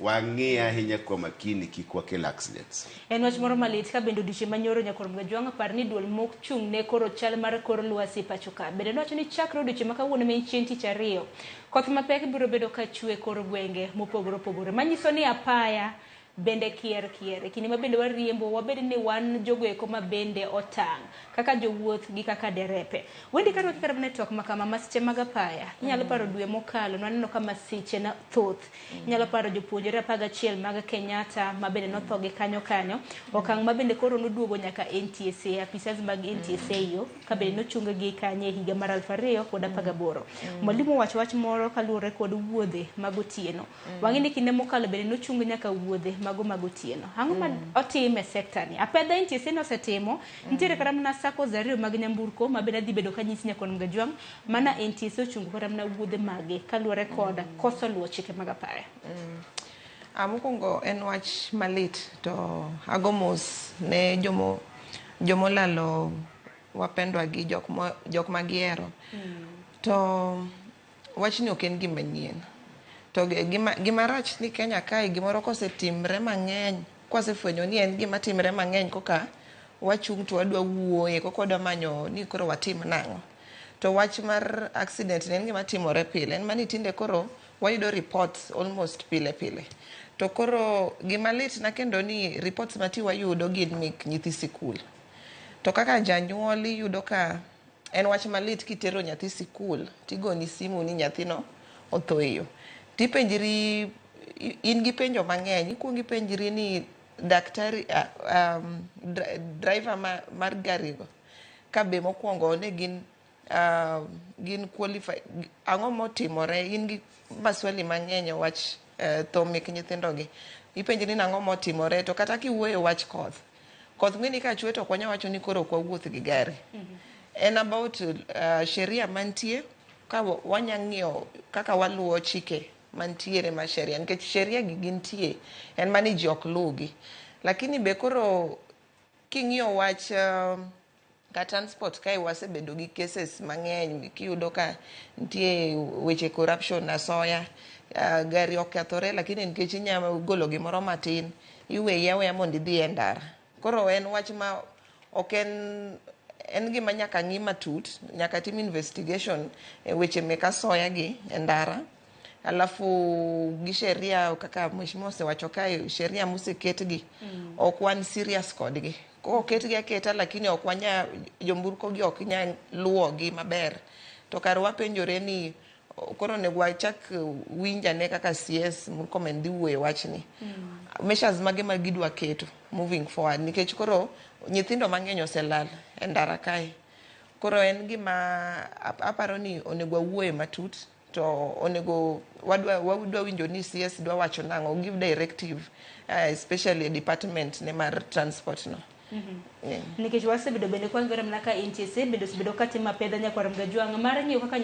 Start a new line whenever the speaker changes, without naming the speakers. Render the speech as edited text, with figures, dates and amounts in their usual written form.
wang'iya ahinya kwa makini kik wakel accidents.
En wach moro malit ka bendo diche manyoro nyakorom gajwang' par ni duol mok chung ne koro chal mar kor lwasi pacho ka. Bende nowacho ni chakre odiochieng' ma kawuono ma en chieng' tich ariyo, koth mapek biro bedo ka chwe kor gwenge mopogore opogore. Manyiso ni apaya bende kier kinde ma bende wariembo wabed ni wan jogoeko ma bende otang' kaka jowuoth gi kaka derepe. Wendi ka rwaki karab network makama masiche mag apaya inyalo paro dwe mokalo naneno ka masiche na thoth. Inyalo paro jopuonjre 11 mag Kenyatta ma bende notho gi kanyo okang' ma bende koro noduogo nyaka NTSA apisas mag NTSA yo ka bende nochunge gi kanye higa mar 2018. Mwalimu wacho wach moro kaluwore kod wuodhe mag otieno. Wang'eni kinde mokalo bende nochunge nyaka wuodhe mago magotieno. Ang'o ma otime sekta ni? Apedha NTSA nosetimo, nitiere kata mana sako zario mag nyamburko ma bende dhi bedo kanyisi nyakorom gajwang' mana NTSA ochungo kata mana wuodhe mage kaluwore kod koso luwo chike mag apaya.
Mokwongo en wach malit to agomos ne jomolalo wapendwa gi jok magihero. To wachni ok en gima nyien. To gima rach ni Kenya kae gimoro kosetimre mang'eny, kwasefwenyo ni en gima timre mang'eny koka wachung' to wadwa wuoye koka wadwa manyo ni koro watim nang'o. To wach mar accident en gima timore pile. En mani tinde koro wayudo reports almost pile. To koro gima lit na kendo ni reports mati wayudo gin mek nyithi sikul. To kaka janyuol yudo ka en wach malit kitero nyathi sikul tigoni simu ni nyathino othoeyo. Tipenjiri in gi penjo mang'eny, ikuongi penjiri ni daktari driver mar garigo kabe mokwongo ne gin qualified, ang'o motimore, in gi maswali mang'eny wach tho mek nyithindogi. Ipenjiri ni ang'o motimore, to kata kiwuoyo wach koth ng'eni ka chwe to kwanya wacho ni koro kwa wuoth gi gari. En about sheria mantie ka wanyang'iyo kaka waluwo chike mantiere ma sheria, nikech sheria gi gintie en mani ji ok lugi. Lakini be koro king'iyo wach ka transport kae wasebedo gi cases mang'eny kiyudo ka nitie weche corruption asoya, gari okethore lakini nikech inyalo golo gimoro matin iweya mondo idhi e ndara. Koro en wach ma ok en gima nyaka ng'i matut, nyaka tim investigation e weche mek asoya gi e ndara. Alafu gi sheria kaka mheshimiwa osewacho kae, sheria moseketgi ok wan serious kodgi. Oketgi aketa lakini ok wanya jomburko gi ok nya luwogi maber. To kar wapenjore ni koro ne wachak winjane kaka CS Murkomen dhi wuoye wachni. Measures mage ma gidwa keto moving forward, nikech koro nyithindo mang'eny oselal e ndara kae. Koro en gima aparo ni onego wuoye matut, to onego wadwa winjo ni CS dwa wacho nang'o, give directive especially department ne mar transport no.
Nikech wasebedo bende kwa ngora mnaka NTSA bedo ka timo apedha nyakorom gajwang' mar ng'iyo kaka